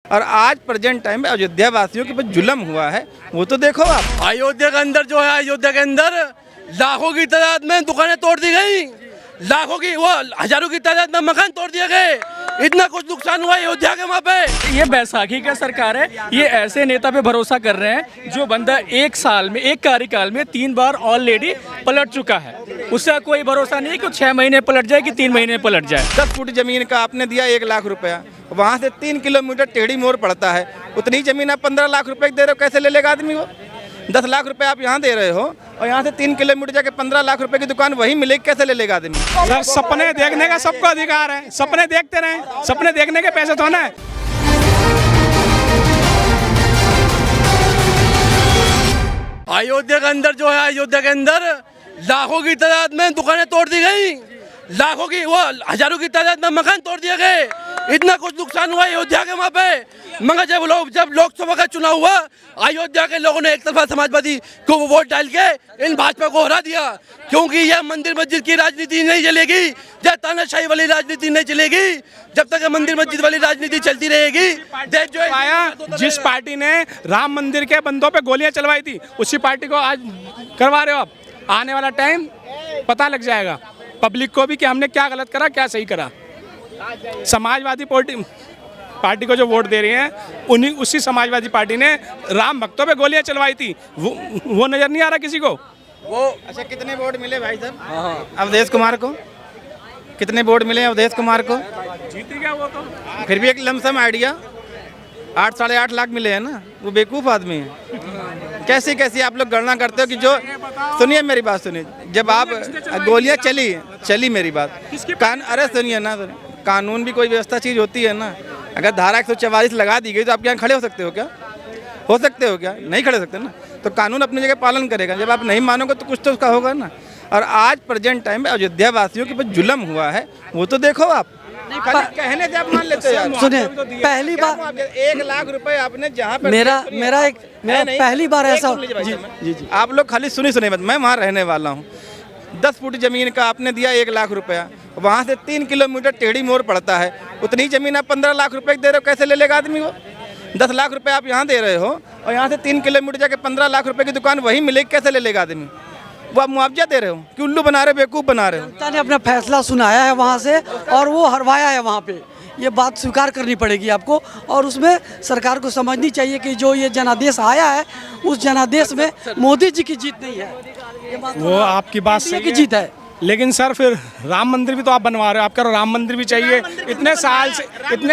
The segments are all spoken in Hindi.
और आज प्रेजेंट टाइम में अयोध्या वासियों के ऊपर जुल्म हुआ है, वो तो देखो आप। अयोध्या के अंदर जो है, अयोध्या के अंदर लाखों की तादाद में दुकानें तोड़ दी गई, लाखों की वो हजारों की तादाद में मकान तोड़ दिए गए। इतना कुछ नुकसान हुआ अयोध्या के वहाँ पे। ये बैसाखी का सरकार है। ये ऐसे नेता पे भरोसा कर रहे हैं जो बंदा एक साल में, एक कार्यकाल में 3 बार ऑलरेडी पलट चुका है। उसका कोई भरोसा नहीं कि 6 महीने पलट जाए कि 3 महीने पलट जाए। 10 फुट जमीन का आपने दिया 1 लाख रुपया, वहाँ से 3 किलोमीटर टेढ़ी मोड़ पड़ता है, उतनी जमीन आप 15 लाख रुपए दे रहे हो, कैसे ले लेगा आदमी वो? 10 लाख रुपए आप यहाँ दे रहे हो और यहाँ से 3 किलोमीटर जाके 15 लाख रुपए की दुकान वही मिलेगी, कैसे ले लेगा आदमी? सर, सपने देखने का सबको अधिकार है, सपने देखते रहें, सपने देखने के पैसे थोड़ा है। अयोध्या के अंदर जो है, अयोध्या के अंदर लाखों की तादाद में दुकानें तोड़ दी गई, लाखों की वो हजारों की तादाद में मकान तोड़ दिए गए। इतना कुछ नुकसान हुआ अयोध्या के वहाँ पे। मगर जब लोकसभा का चुनाव हुआ, अयोध्या के लोगों ने एक तरफा समाजवादी को वोट डाल के इन भाजपा को हरा दिया, क्योंकि यह मंदिर मस्जिद की राजनीति नहीं चलेगी, जब तानाशाही वाली राजनीति नहीं चलेगी, जब तक मंदिर मस्जिद वाली राजनीति चलती रहेगी। देश जो आया, जिस पार्टी ने राम मंदिर के बंदों पे गोलियां चलवाई थी, उसी पार्टी को आज करवा रहे हो आप। आने वाला टाइम पता लग जाएगा पब्लिक को भी कि हमने क्या गलत करा, क्या सही करा। समाजवादी पार्टी को जो वोट दे रही हैं, उसी समाजवादी पार्टी ने राम भक्तों पे गोलियां चलवाई थी, वो नजर नहीं आ रहा किसी को। वो अच्छा, कितने वोट मिले भाई साहब अवधेश कुमार को? कितने वोट मिले अवधेश कुमार को? जीत गया वो तो। फिर भी एक लमसम आइडिया 8 साढ़े 8 लाख मिले हैं ना, वो बेवकूफ़ आदमी है। कैसी कैसी आप लोग गणना करते हो कि जो, सुनिए मेरी बात सुनिए, जब आप गोलियां चली मेरी बात, अरे सुनिए ना, कानून भी कोई व्यवस्था चीज़ होती है ना। अगर धारा 144 लगा दी गई तो आप यहाँ खड़े हो सकते हो क्या? हो सकते हो क्या? नहीं खड़े हो सकते ना। तो कानून अपनी जगह पालन करेगा। जब आप नहीं मानोगे तो कुछ तो उसका होगा ना। और आज प्रेजेंट टाइम में अयोध्या वासियों के ऊपर जुल्म हुआ है, वो तो देखो आप। कहने से आप मान लेते हो यार। सुनिए, पहली बार 1 लाख रुपए आपने जहाँ पर मेरा पहली बार ऐसा जी, आप लोग खाली सुनिए मत, मैं वहाँ रहने वाला हूँ। 10 फुट जमीन का आपने दिया 1 लाख रुपया, वहाँ से 3 किलोमीटर टेढ़ी मोड़ पड़ता है, उतनी जमीन आप 15 लाख रुपए दे रहे हो, कैसे ले लेगा आदमी वो? 10 लाख रुपए आप यहाँ दे रहे हो और यहाँ से 3 किलोमीटर जाके 15 लाख रुपए की दुकान वही मिलेगी, कैसे ले लेगा आदमी? वो आप मुआवजा दे रहे हो कि उल्लू बना रहे हो, बेवकूफ़ बना रहे हो? जनता ने अपना फैसला सुनाया है वहाँ से और वो हरवाया है वहाँ पे। ये बात स्वीकार करनी पड़ेगी आपको। और उसमें सरकार को समझनी चाहिए कि जो ये जनादेश आया है, उस जनादेश में मोदी जी की जीत नहीं है। ये बात वो आपकी बात सही की जीत है। लेकिन सर, फिर राम मंदिर भी तो आप बनवा रहे हो, आपका राम मंदिर भी चाहिए। इतने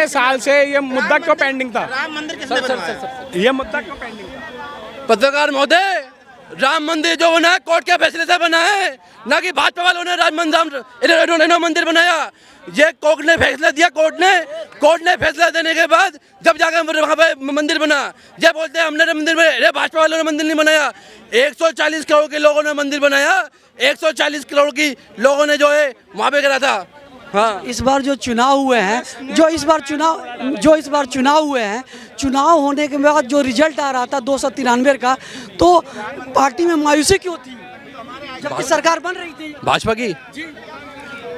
साल से ये मुद्दा क्यों पेंडिंग था? राम मंदिर किसने बनवाया? ये मुद्दा क्यों पेंडिंग था? पत्रकार महोदय, राम मंदिर जो बना है कोर्ट के फैसले से बना है, ना कि भाजपा वालों ने राम मंदिर बनाया। ये कोर्ट ने फैसला दिया, कोर्ट ने फैसला देने के बाद जब जाकर वहाँ पे मंदिर बना, ये बोलते हैं हमने मंदिर बनाया, भाजपा वालों ने मंदिर नहीं बनाया। 140 करोड़ के लोगों ने मंदिर बनाया, 140 करोड़ की लोगों ने जो है वहाँ पे करा था। हाँ, इस बार जो चुनाव हुए हैं, जो इस बार चुनाव हुए हैं, चुनाव होने के बाद जो रिजल्ट आ रहा था 293 का, तो पार्टी में मायूसी क्यों थी जबकि सरकार बन रही थी भाजपा की?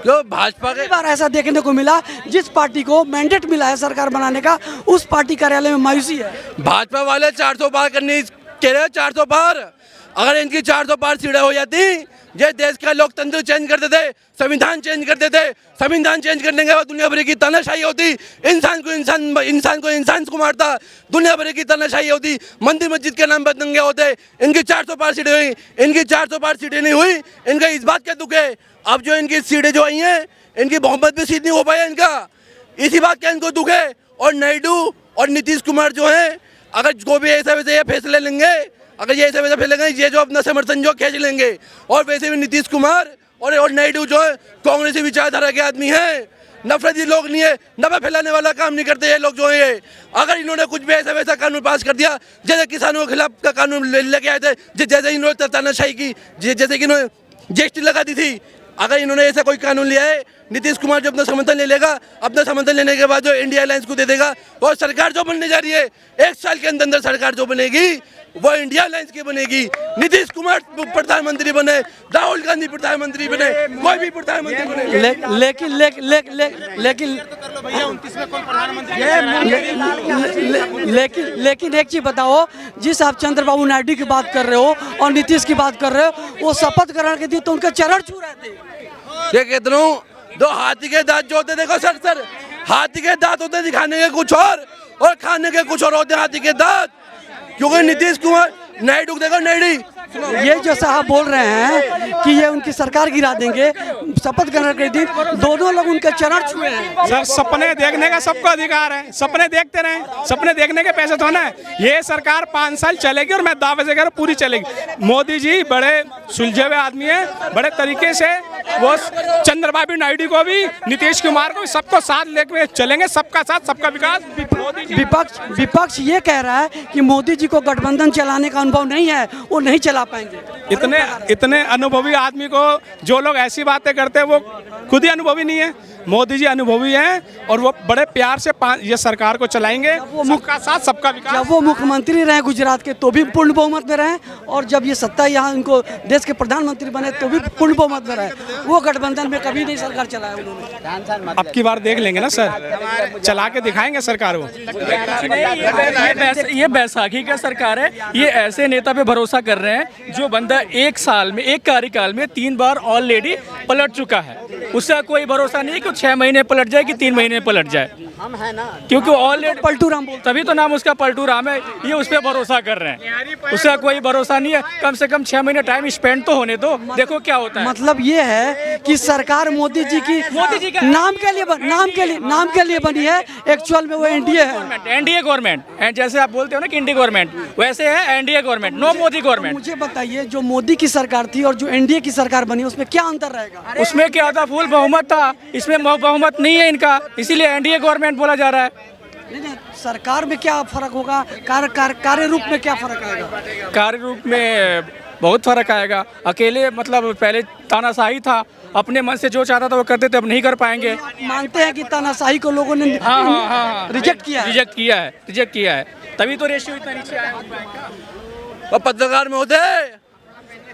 क्यों भाजपा के? बार ऐसा देखने को मिला, जिस पार्टी को मैंडेट मिला है सरकार बनाने का, उस पार्टी कार्यालय में मायूसी है। भाजपा वाले 400 पार करने कह रहे हैं, 400 पार। अगर इनकी 400 पार सीढ़े हो जाती, ये देश का लोकतंत्र चेंज कर देते, संविधान चेंज कर देते। संविधान चेंज करने के बाद दुनिया भर की तानाशाही होती, इंसान को इंसान को मारता, दुनिया भर की तानाशाही होती, मंदिर मस्जिद के नाम पर दंगे होते। इनकी 400 पार सीटें हुई, इनकी 400 पार सीटें नहीं हुई। इनका इस बात का दुख है, अब जो इनकी सीटें जो आई हैं, इनकी बहुमत भी सीट नहीं हो पाया इनका, इसी बात का इनको दुख है। और नायडू और नीतीश कुमार जो है, अगर को भी ऐसा वैसे ये फैसले लेंगे, अगर ये ऐसा वैसा फैसले ये जो अपना समर्थन जो खींच लेंगे। और वैसे भी नीतीश कुमार और नायडू जो है कांग्रेसी विचारधारा के आदमी हैं, नफरती लोग नहीं है, नफरत फैलाने वाला काम नहीं करते ये लोग जो है। अगर इन्होंने कुछ भी ऐसा वैसा कानून पास कर दिया, जैसे किसानों के खिलाफ का कानून लेके आए थे, जैसे इन्होंने तानाशाही की, जैसे कि इन्होंने GST लगा दी थी, अगर इन्होंने ऐसा कोई कानून लिया है, नीतीश कुमार जो अपना समर्थन ले लेगा, अपना समर्थन लेने के बाद जो इंडिया अलायंस को दे देगा, और सरकार जो बनने जा रही है 1 साल के अंदर सरकार जो बनेगी वो इंडिया अलायंस की बनेगी। नीतीश कुमार प्रधानमंत्री बने, राहुल गांधी प्रधानमंत्री बने, कोई भी प्रधानमंत्री बने, लेकिन एक चीज बताओ, जिस आप चंद्रबाबू नायडू की बात कर रहे हो और नीतीश की बात कर रहे हो, वो शपथ ग्रहण के दिन तो उनके चरण छू रहे थे। ये कहते हूँ, दो हाथी के दांत जो होते, देखो सर हाथी के दांत होते दिखाने के कुछ और खाने के कुछ और होते हाथी के दांत। क्योंकि नीतीश कुमार नायडू देखो, नायडू ये जो साहब बोल रहे हैं कि ये उनकी सरकार गिरा देंगे, शपथ ग्रहण के दिन दोनों लोग उनके चरण छुए हैं। सर सपने देखने का सबको अधिकार है, सपने देखते रहें, सपने देखने के पैसे तो ना है। ये सरकार 5 साल चलेगी और मैं दावे से कह रहा हूं पूरी चलेगी। मोदी जी बड़े सुलझे हुए आदमी हैं, बड़े तरीके से वो चंद्रबाबू नायडू को भी, नीतीश कुमार को भी, सबको साथ लेकर चलेंगे, सबका साथ सबका विकास। विपक्ष ये कह रहा है कि मोदी जी को गठबंधन चलाने का अनुभव नहीं है, वो नहीं चला पाएंगे। इतने अनुभवी आदमी को जो लोग ऐसी बातें करते हैं वो खुद ही अनुभवी नहीं है। मोदी जी अनुभवी हैं और वो बड़े प्यार से ये सरकार को चलाएंगे, सबका साथ सबका विकास। जब वो मुख्यमंत्री रहे गुजरात के तो भी पूर्ण बहुमत में रहे, और जब ये सत्ता यहाँ उनको देश के प्रधानमंत्री बने तो भी पूर्ण बहुमत में रहे। वो गठबंधन में कभी नहीं सरकार चलाया उन्होंने। अब की बार देख लेंगे ना सर, चला के दिखाएंगे सरकार वो। ये बैसाखी का सरकार है। ये ऐसे नेता पे भरोसा कर रहे हैं जो बंदा 1 साल में, 1 कार्यकाल में 3 बार ऑलरेडी पलट चुका है। उसका कोई भरोसा नहीं कि 6 महीने पलट जाए कि 3 महीने पलट जाए, क्योंकि ऑलरेडी पलटू राम बोलते, तभी तो नाम उसका पलटू राम है। ये उस पर भरोसा कर रहे हैं, उसका कोई भरोसा नहीं है। कम से कम 6 महीने टाइम स्पेंड तो होने दो, देखो क्या होता है। मतलब ये है कि सरकार मोदी जी का नाम के लिए बनी है, एक्चुअल में वो एनडीए है, एनडीए गवर्नमेंट। एंड जैसे आप बोलते हो ना कि इंडिया गवर्नमेंट, वैसे है NDA government, no Modi government. मुझे बताइए, जो मोदी की सरकार थी और जो एनडीए की सरकार बनी, उसमें क्या अंतर रहेगा? उसमें क्या था, फुल बहुमत था, इसमें बहुमत नहीं है इनका, इसीलिए एनडीए गवर्नमेंट बोला जा रहा है। नहीं, सरकार में क्या फर्क होगा, कार्य रूप में क्या फर्क आएगा? कार्य रूप में बहुत फर्क आएगा। अकेले मतलब पहले तानाशाही था, अपने मन से जो चाहता था वो करते थे, अब नहीं कर पाएंगे। मानते हैं कि तानाशाही को लोगों ने रिजेक्ट किया है, तभी तो रेशियो इतना नीचे आया। और पत्रकार में होते,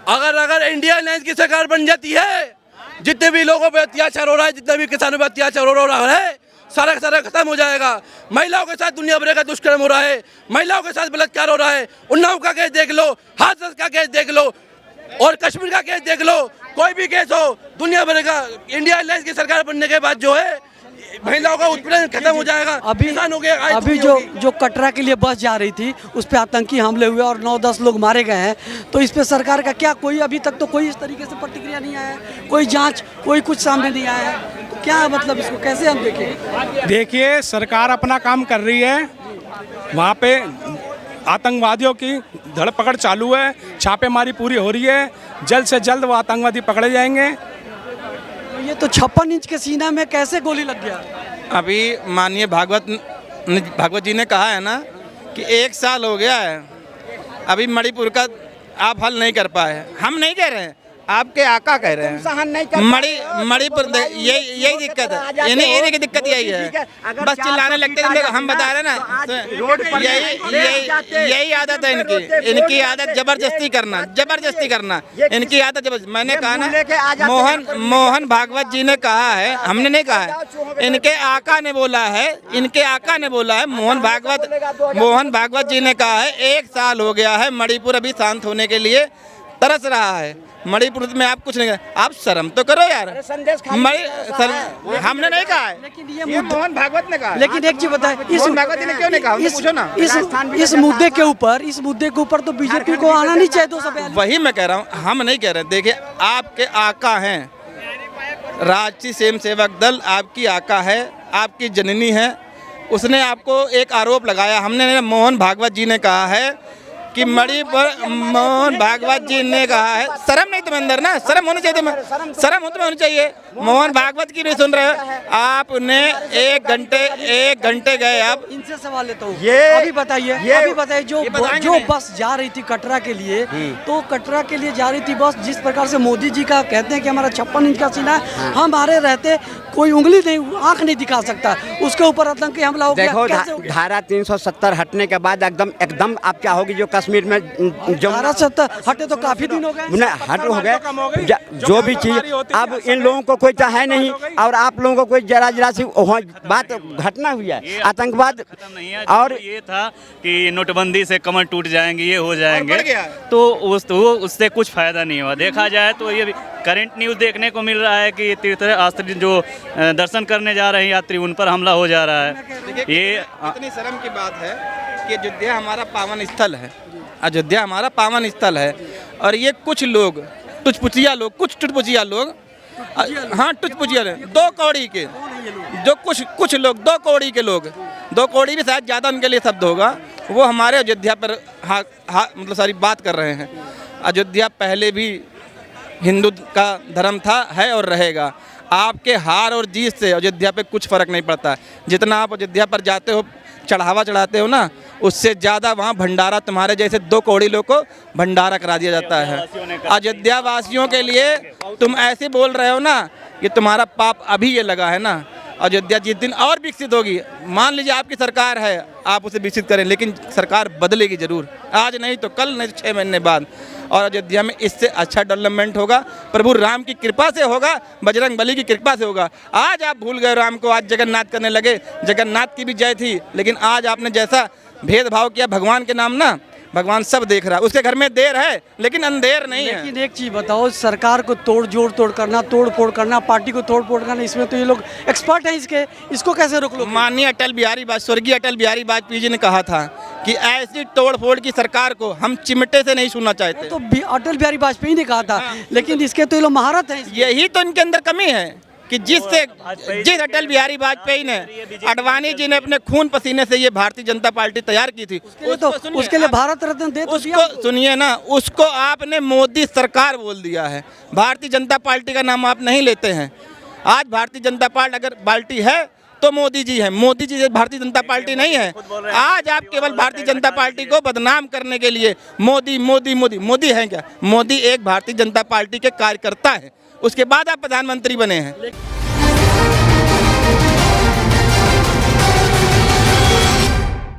अगर इंडिया अलायंस की सरकार बन जाती है, जितने भी लोगों पे अत्याचार हो रहा है, जितने भी किसानों पे अत्याचार हो रहा है, सारा खत्म हो जाएगा। महिलाओं के साथ दुनिया भर का दुष्कर्म हो रहा है, महिलाओं के साथ बलात्कार हो रहा है। उन्नाव का केस देख लो, हाथरस का केस देख लो, और कश्मीर का केस देख लो, कोई भी केस हो, दुनिया भर का। इंडिया अलायंस की सरकार बनने के बाद जो है महिलाओं का उत्पीड़न खत्म हो जाएगा। अभी जो कटरा के लिए बस जा रही थी, उस पे आतंकी हमले हुए और 9-10 लोग मारे गए हैं, तो इस पे सरकार का क्या, कोई अभी तक तो कोई इस तरीके से प्रतिक्रिया नहीं आया है, कोई जांच, कोई कुछ सामने नहीं आया है, तो क्या मतलब इसको कैसे हम देखें? देखिए, सरकार अपना काम कर रही है, वहाँ पे आतंकवादियों की धरपकड़ चालू है, छापेमारी पूरी हो रही है, जल्द से जल्द वो आतंकवादी पकड़े जाएंगे। ये तो 56 इंच के सीना में कैसे गोली लग गया? अभी माननीय भागवत जी ने कहा है ना कि 1 साल हो गया है, अभी मणिपुर का आप हल नहीं कर पाए। हम नहीं कह रहे हैं, आपके आका कह रहे हैं। मणिपुर यही दिक्कत है, इन्हीं की दिक्कत यही है, बस चिल्लाने लगते हैं। हम बता रहे हैं ना, यही आदत है इनकी आदत जबरदस्ती करना, इनकी आदत जबरदस्ती। मैंने कहा ना, मोहन भागवत जी ने कहा है, हमने नहीं कहा है, इनके आका ने बोला है, मोहन भागवत जी ने कहा है 1 साल हो गया है, मणिपुर अभी शांत होने के लिए तरस रहा है। मणिपुर में आप कुछ नहीं कर, आप शर्म तो करो यार। हमने नहीं कहा है, लेकिन ये मोहन भागवत ने कहा। लेकिन एक चीज बताएं, मोहन भागवत जी ने क्यों नहीं कहा, पूछो ना। इस मुद्दे के ऊपर तो बीजेपी को आना नहीं चाहिए। 242 वही मैं कह रहा हूँ, हम नहीं कह रहे। देखिए, आपके आका हैं, राष्ट्रीय स्वयं सेवक दल आपकी आका है, आपकी जननी है, उसने आपको एक आरोप लगाया। हमने मोहन भागवत जी ने कहा है कि मणिपुर मोहन भागवत जी ने कहा है, शर्म नहीं तुम्हें अंदर ना, शर्म होनी चाहिए तुम्हें, शर्म हो तुम्हें होनी चाहिए। मोहन भागवत की भी सुन रहे हो आपने, 1 घंटे गए आप। इनसे सवाल लेता हूँ, ये अभी बताइए जो बताएंगे जो नहीं। बस जा रही थी कटरा के लिए, तो कटरा के लिए जा रही थी बस, जिस प्रकार से मोदी जी का कहते हैं कि हमारा 56 इंच का सीना है, हमारे रहते कोई उंगली नहीं, आंख नहीं दिखा सकता, उसके ऊपर आतंकी हमला हो गया। देखो कैसे हो गया? धारा 370 हटने के बाद एकदम आप क्या होगी, जो कश्मीर में जो धारा 70 हटे तो काफी दिन हो गए। हट हो गए, जो भी चीज अब इन लोगों को कोई चाहे नहीं, और आप लोगों को कोई जरा सी बात घटना हुई है आतंकवाद। और ये था कि नोटबंदी से कमर टूट जाएंगे, ये हो जाएंगे, बढ़ गया। तो उससे कुछ फायदा नहीं हुआ। देखा जाए तो ये करंट न्यूज़ देखने को मिल रहा है कि तीर्थयात्री जो दर्शन करने जा रहे हैं यात्री, उन पर हमला हो जा रहा है। ये इतनी शर्म की बात है कि अयोध्या हमारा पावन स्थल है, अयोध्या हमारा पावन स्थल है, और ये कुछ लोग टुचपुचिया लोग, कुछ टुचपुचिया लोग, हाँ टुचपुचिया लोग, 2 कौड़ी के, जो कुछ लोग 2 कौड़ी के लोग, 2 कौड़ी भी शायद ज़्यादा उनके लिए शब्द होगा, वो हमारे अयोध्या पर मतलब सारी बात कर रहे हैं। अयोध्या पहले भी हिंदू का धर्म था, है और रहेगा। आपके हार और जीत से अयोध्या पे कुछ फ़र्क नहीं पड़ता। जितना आप अयोध्या पर जाते हो, चढ़ावा चढ़ाते हो ना, उससे ज़्यादा वहाँ भंडारा तुम्हारे जैसे 2 कौड़ी लोग को भंडारा करा दिया जाता है। अयोध्या वासियों के लिए तुम ऐसे बोल रहे हो ना कि तुम्हारा पाप अभी ये लगा है ना। अयोध्या जिस दिन और विकसित होगी, मान लीजिए आपकी सरकार है, आप उसे विकसित करें, लेकिन सरकार बदलेगी ज़रूर, आज नहीं तो कल, नहीं तो 6 महीने बाद। और अयोध्या में इससे अच्छा डेवलपमेंट होगा, प्रभु राम की कृपा से होगा, बजरंग बली की कृपा से होगा। आज आप भूल गए राम को, आज जगन्नाथ करने लगे। जगन्नाथ की भी जय थी, लेकिन आज आपने जैसा भेदभाव किया भगवान के नाम ना, भगवान सब देख रहा है। उसके घर में देर है लेकिन अंधेर नहीं है। लेकिन एक चीज बताओ, सरकार को तोड़ करना, तोड़ फोड़ करना, पार्टी को तोड़ फोड़ करना, इसमें तो ये लोग एक्सपर्ट हैं इसको कैसे रोक लो? माननीय स्वर्गीय अटल बिहारी वाजपेयी जी ने कहा था कि ऐसी तोड़ फोड़ की सरकार को हम चिमटे से नहीं सुनना चाहते। तो अटल बिहारी वाजपेयी ने कहा था, लेकिन इसके तो ये लोग महारत हैं। यही तो इनके अंदर कमी है कि जिस अटल बिहारी वाजपेयी ने, अडवाणी जी ने अपने खून पसीने से ये भारतीय जनता पार्टी तैयार की थी, उसके लिए भारत रत्न दे तो दिया। उसको सुनिए ना, उसको आपने मोदी सरकार बोल दिया है। भारतीय जनता पार्टी का नाम आप नहीं लेते हैं। आज भारतीय जनता पार्टी अगर पार्टी है तो मोदी जी है, मोदी जी से भारतीय जनता पार्टी नहीं है। आज आप केवल भारतीय जनता पार्टी को बदनाम करने के लिए मोदी मोदी मोदी मोदी है क्या? मोदी एक भारतीय जनता पार्टी के कार्यकर्ता है, उसके बाद आप प्रधानमंत्री बने हैं।